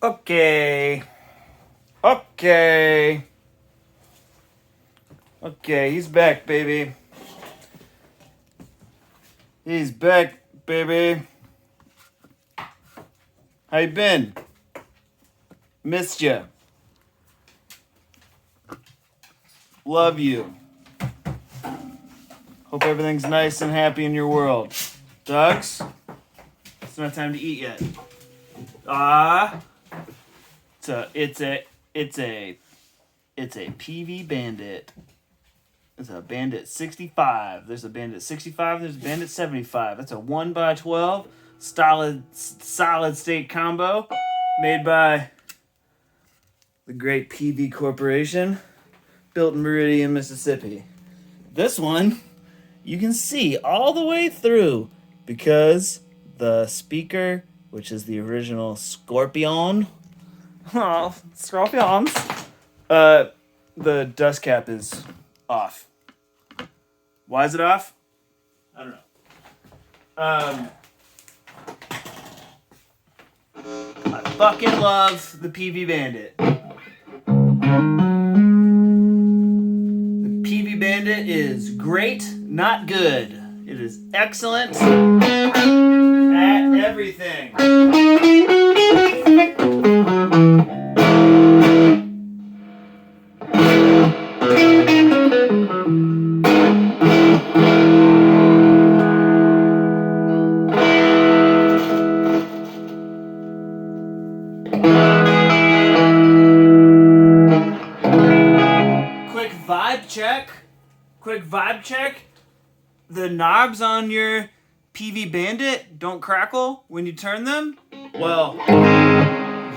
Okay. Okay. Okay, he's back, baby. He's back, baby. How you been? Missed you. Love you. Hope everything's nice and happy in your world. Dogs? It's not time to eat yet. It's a peavey bandit. It's a bandit 65. There's a bandit 65. There's a bandit 75. That's a 1x12 solid state combo made by the great Peavey Corporation, built in Meridian, Mississippi. This one you can see all the way through because the speaker, which is the original Scorpion, Scorpions, the dust cap is off. Why is it off? I don't know. I fucking love the PV Bandit. The PV Bandit is great, not good. It is excellent at everything. Quick vibe check. The knobs on your PV Bandit don't crackle when you turn them. Well,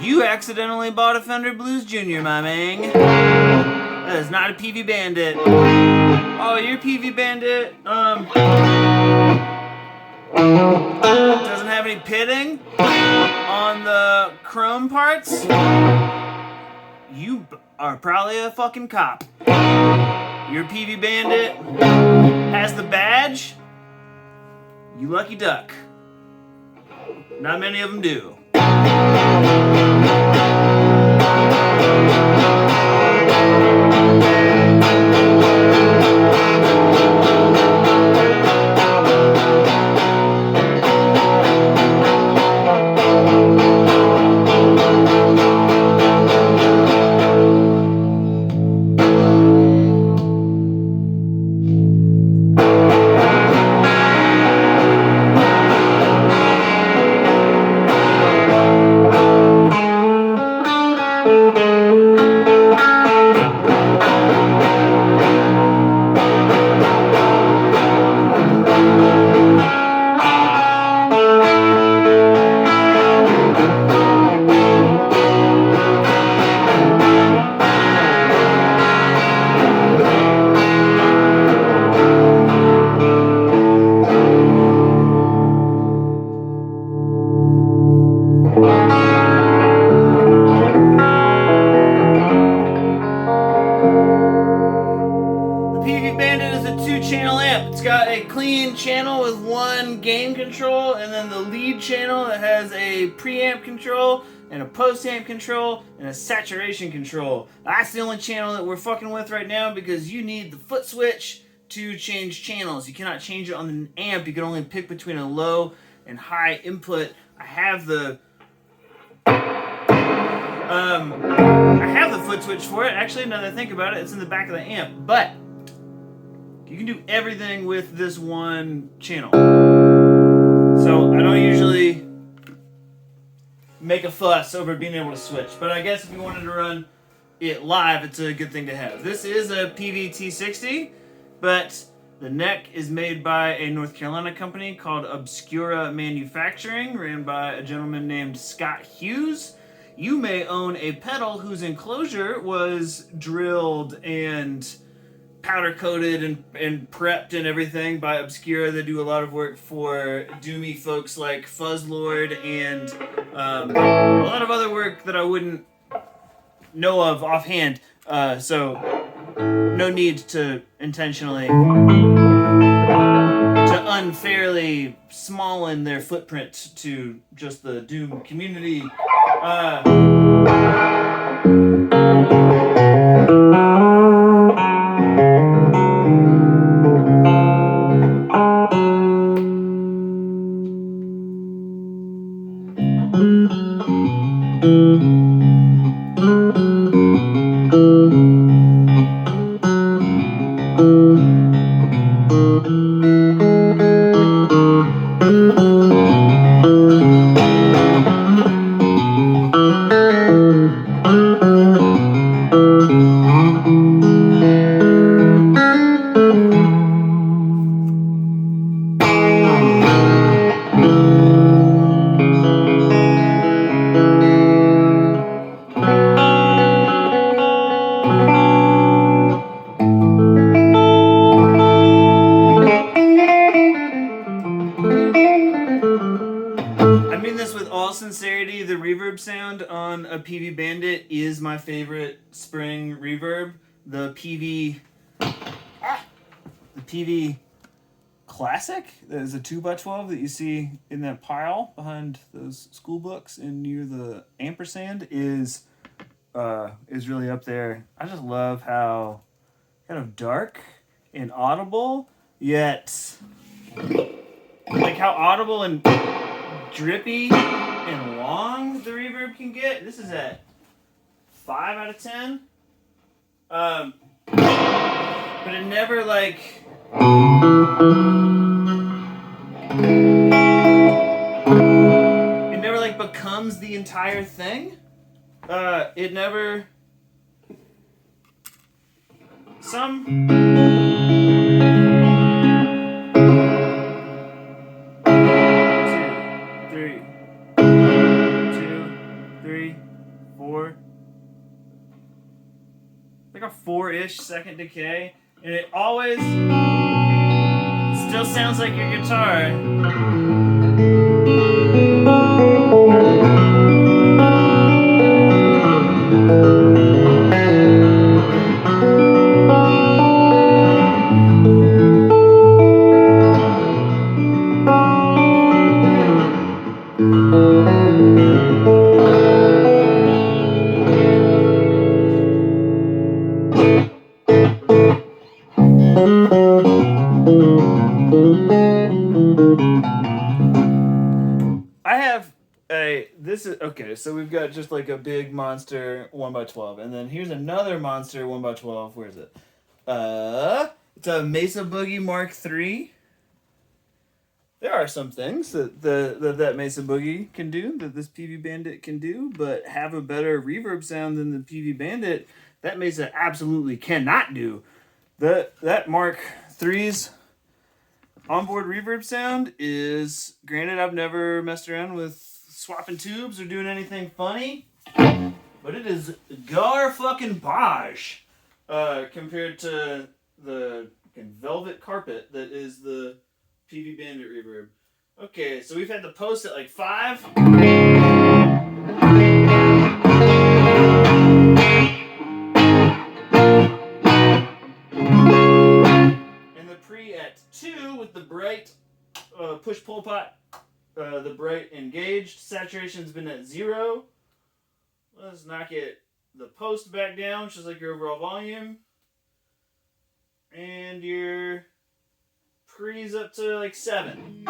you accidentally bought a Fender Blues Jr., my man. That is not a PV Bandit. Oh, your PV Bandit doesn't have any pitting on the chrome parts. You are probably a fucking cop. Your PV Bandit has the badge. You lucky duck. Not many of them do. Channel with one gain control, and then the lead channel that has a preamp control and a post-amp control and a saturation control. That's the only channel that we're fucking with right now because you need the foot switch to change channels. You cannot change it on the amp. You can only pick between a low and high input. I have the foot switch for it. Actually, now that I think about it, it's in the back of the amp. But you can do everything with this one channel. So I don't usually make a fuss over being able to switch. But I guess if you wanted to run it live, it's a good thing to have. This is a PVT60, but the neck is made by a North Carolina company called Obscura Manufacturing, ran by a gentleman named Scott Hughes. You may own a pedal whose enclosure was drilled and powder coated and prepped and everything by Obscura. They do a lot of work for doomy folks like Fuzzlord and a lot of other work that I wouldn't know of offhand. So no need to intentionally to unfairly small in their footprint to just the Doom community Sincerity, the reverb sound on a Peavey Bandit is my favorite spring reverb. The Peavey Classic, that is a 2x12 that you see in that pile behind those school books and near the ampersand is really up there. I just love how kind of dark and audible, yet like how audible and drippy and long the reverb can get. This is at 5 out of 10. But it never like becomes the entire thing. It never some 4, like a 4-ish second decay, and it always still sounds like your guitar. Okay, so we've got just like a big monster 1x12, and then here's another monster 1x12. Where is it? It's a Mesa Boogie Mark III. There are some things that Mesa Boogie can do, that this Peavey Bandit can do, but have a better reverb sound than the Peavey Bandit, that Mesa absolutely cannot do. That Mark III's onboard reverb sound is, granted, I've never messed around with swapping tubes or doing anything funny, but it is gar fucking bosh compared to the velvet carpet that is the Peavey Bandit reverb. Okay, so we've had the post at like 5. And the pre at 2 with the bright push-pull pot. The bright engaged. Saturation's been at 0. Let's knock the post back down, which is like your overall volume. And your pre's up to like 7.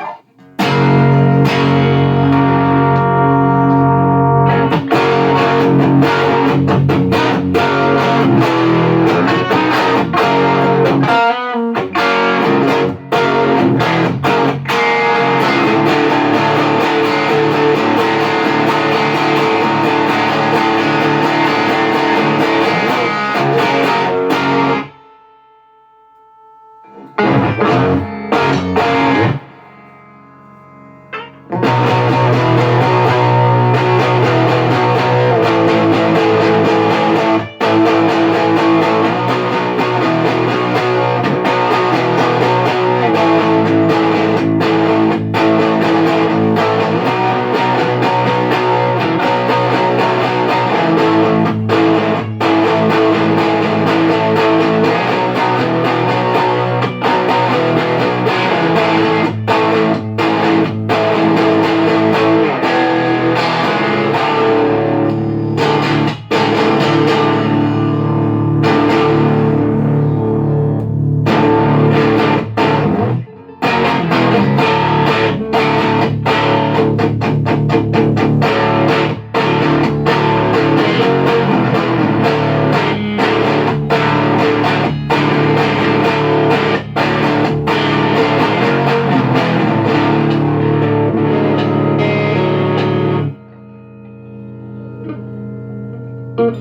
Post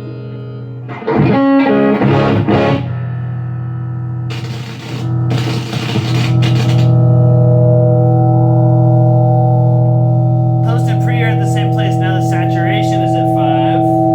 and pre are at the same place. Now the saturation is at 5.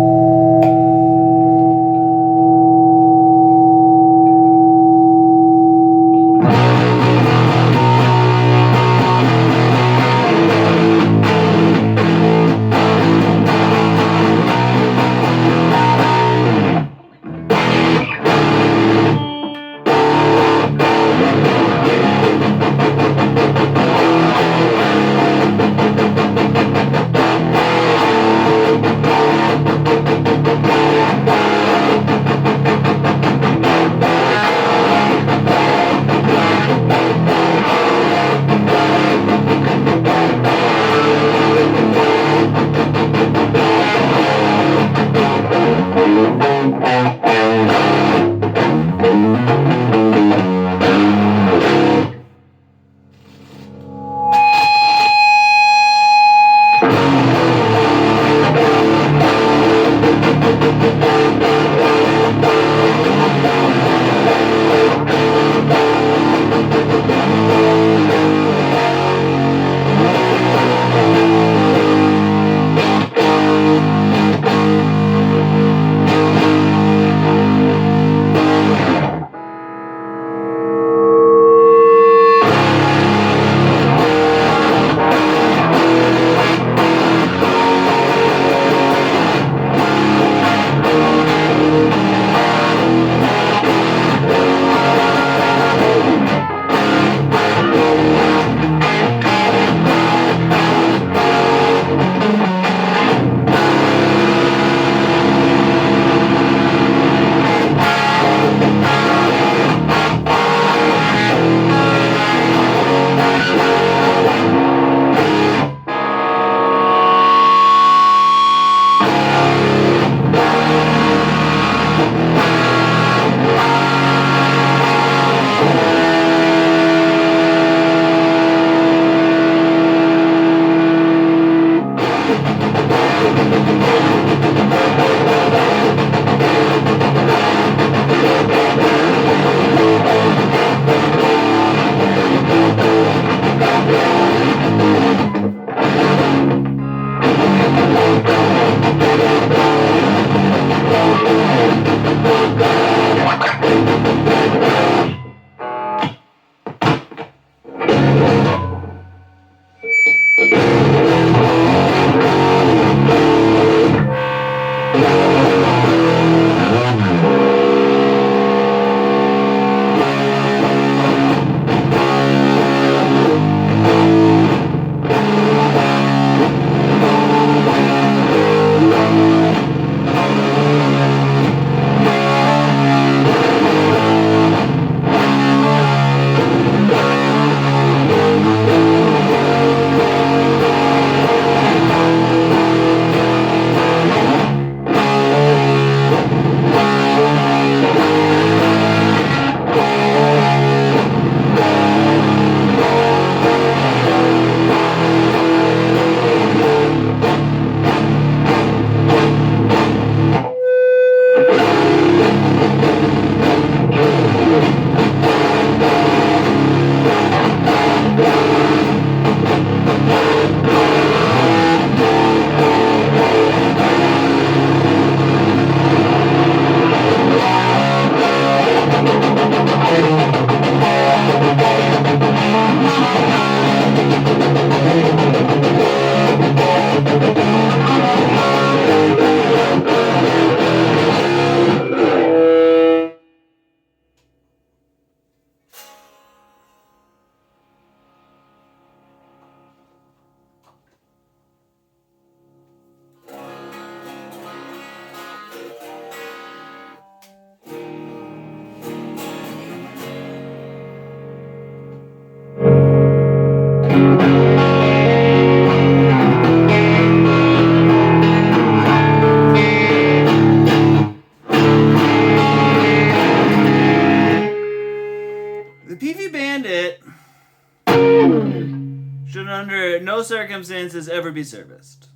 should under no circumstances ever be serviced.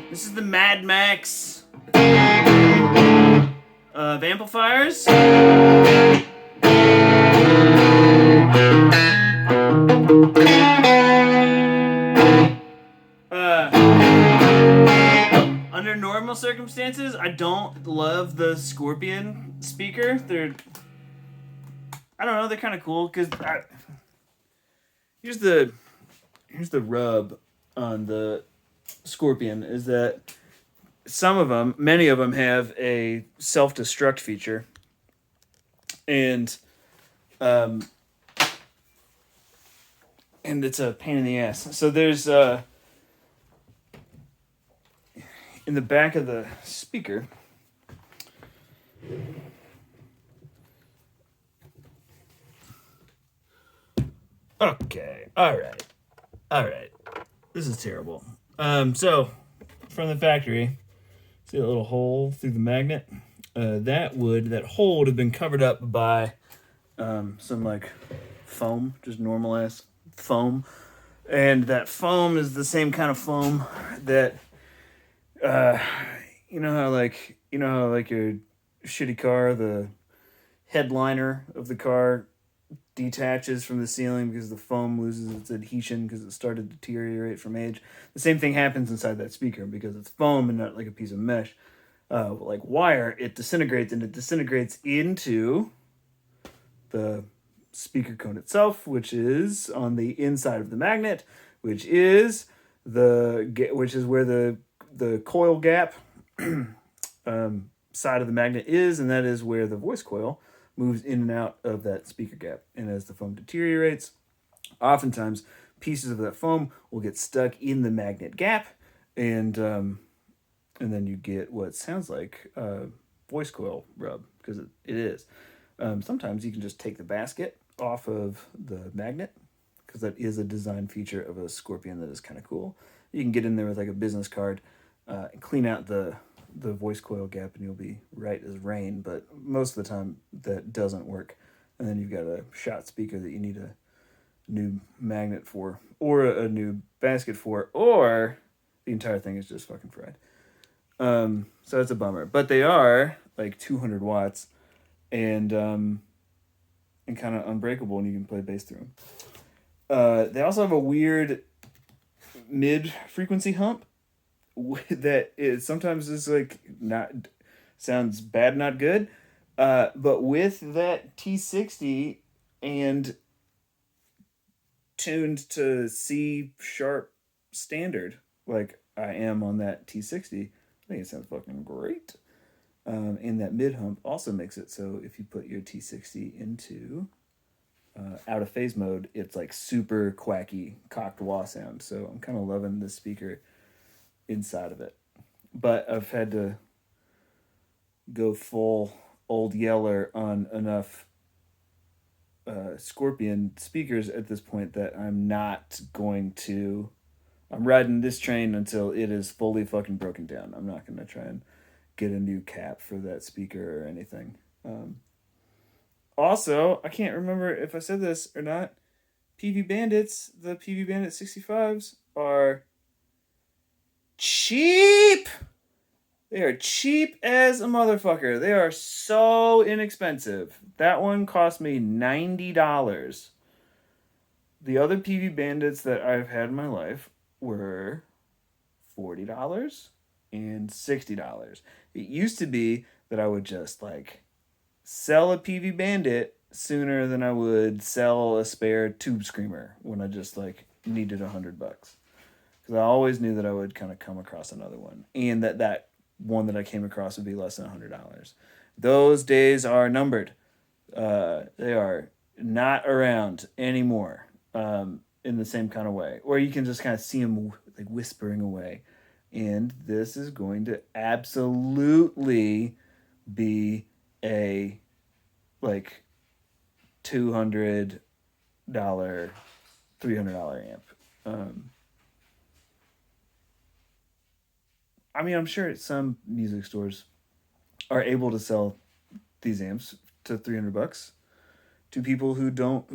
This is the Mad Max of amplifiers. Under normal circumstances, I don't love the Scorpion speaker. I don't know, they're kind of cool because here's the rub on the Scorpion is that many of them have a self-destruct feature, and it's a pain in the ass. So there's in the back of the speaker, okay, all right, this is terrible. So from the factory, see a little hole through the magnet. That hole would have been covered up by some like foam, just normal ass foam, and that foam is the same kind of foam that you know how your shitty car, the headliner of the car detaches from the ceiling because the foam loses its adhesion because it started to deteriorate from age. The same thing happens inside that speaker because it's foam and not like a piece of mesh. Like wire, it disintegrates into the speaker cone itself, which is on the inside of the magnet, which is where the coil gap side of the magnet is, and that is where the voice coil moves in and out of that speaker gap. And as the foam deteriorates, oftentimes pieces of that foam will get stuck in the magnet gap, and then you get what sounds like voice coil rub, because it is. Sometimes you can just take the basket off of the magnet, because that is a design feature of a Scorpion that is kind of cool. You can get in there with like a business card and clean out the voice coil gap, and you'll be right as rain. But most of the time that doesn't work, and then you've got a shot speaker that you need a new magnet for, or a new basket for, or the entire thing is just fucking fried. So it's a bummer, but they are like 200 watts and kind of unbreakable, and you can play bass through them. They also have a weird mid frequency hump that is sometimes is like not sounds bad, not good. But with that T60 and tuned to C sharp standard, like I am on that T60, I think it sounds fucking great. And that mid hump also makes it so if you put your T60 into out of phase mode, it's like super quacky, cocked wah sound. So I'm kind of loving this speaker inside of it. But I've had to go full old Yeller on enough Scorpion speakers at this point that I'm riding this train until it is fully fucking broken down. I'm not going to try and get a new cap for that speaker or anything. Also, I can't remember if I said this or not. Peavey Bandits, the Peavey Bandit 65s are cheap. They are cheap as a motherfucker. They are so inexpensive. That one cost me $90. The other Peavey Bandits that I've had in my life were $40 and $60. It used to be that I would just like sell a Peavey Bandit sooner than I would sell a spare tube screamer when I just like needed $100. Because I always knew that I would kind of come across another one, and that one that I came across would be less than $100. Those days are numbered. They are not around anymore in the same kind of way, where you can just kind of see them like whispering away. And this is going to absolutely be a like $200, $300 amp. I mean, I'm sure some music stores are able to sell these amps to $300 to people who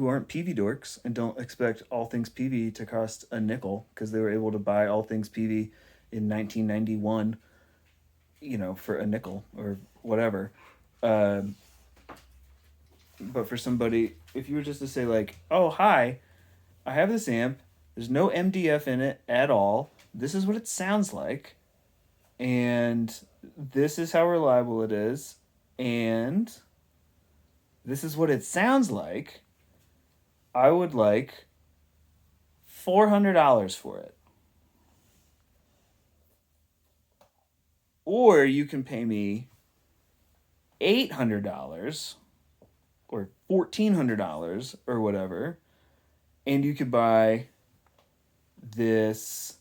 aren't Peavey dorks and don't expect all things Peavey to cost a nickel, because they were able to buy all things Peavey in 1991, for a nickel or whatever. But for somebody, if you were just to say like, oh, hi, I have this amp. There's no MDF in it at all. This is what it sounds like. And this is how reliable it is. And this is what it sounds like. I would like $400 for it. Or you can pay me $800 or $1,400 or whatever, and you could buy this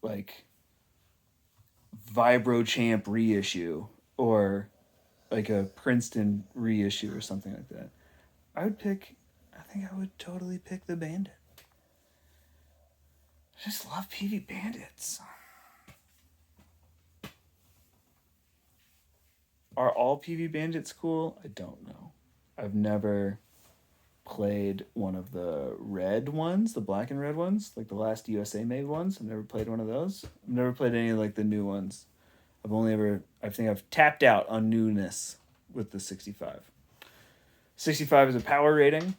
like Vibrochamp reissue or like a Princeton reissue or something like that. I think I would totally pick the Bandit. I just love peavey bandits. Are all peavey bandits cool? I don't know. I've never played one of the red ones, the black and red ones, like the last USA made ones. I've never played one of those. I've never played any of like the new ones. I think I've tapped out on newness with the 65. 65 is a power rating.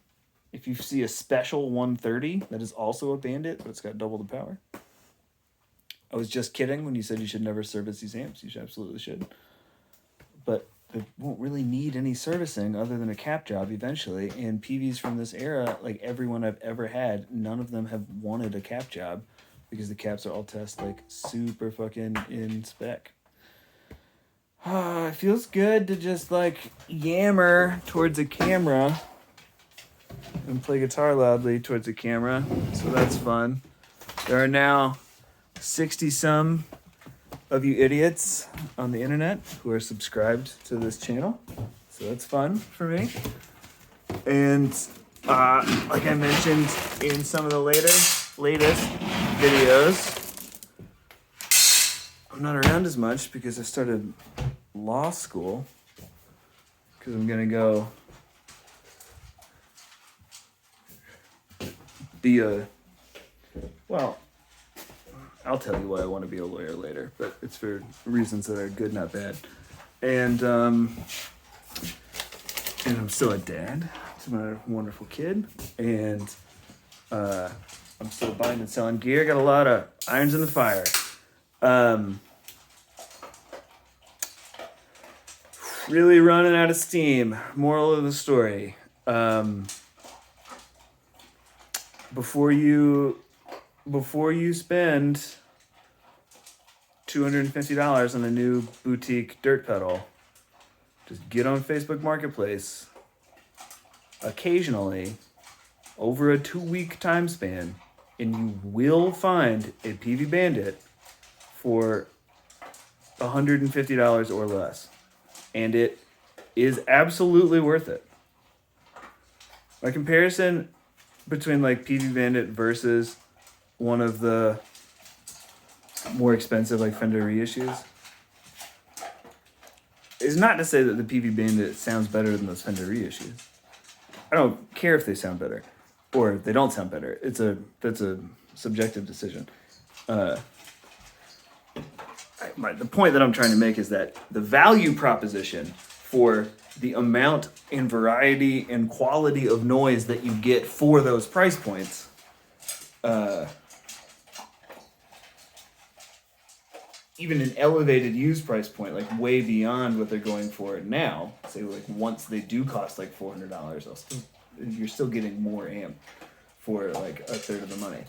If you see a special 130, that is also a Bandit, but it's got double the power. I was just kidding when you said you should never service these amps. You absolutely should. But it won't really need any servicing other than a cap job eventually. And peaveys from this era, like everyone I've ever had, none of them have wanted a cap job because the caps are all test like super fucking in spec. It feels good to just like yammer towards a camera and play guitar loudly towards a camera. So that's fun. There are now 60-some of you idiots on the internet who are subscribed to this channel. So that's fun for me. And like I mentioned in some of the latest videos, I'm not around as much because I started law school because I'm gonna go be I'll tell you why I want to be a lawyer later, but it's for reasons that are good, not bad. And I'm still a dad to my wonderful kid, and I'm still buying and selling gear. Got a lot of irons in the fire. Really running out of steam. Moral of the story. Before you spend $250 on a new boutique dirt pedal, just get on Facebook Marketplace occasionally over a 2-week time span, and you will find a peavey Bandit for $150 or less. And it is absolutely worth it. My comparison between like peavey Bandit versus one of the more expensive like Fender reissues is not to say that the peavey Bandit sounds better than those Fender reissues. I don't care if they sound better or they don't sound better. That's a subjective decision. The point that I'm trying to make is that the value proposition for the amount and variety and quality of noise that you get for those price points even an elevated used price point, like way beyond what they're going for now, say like once they do cost like $400, you're still getting more amp for like a third of the money.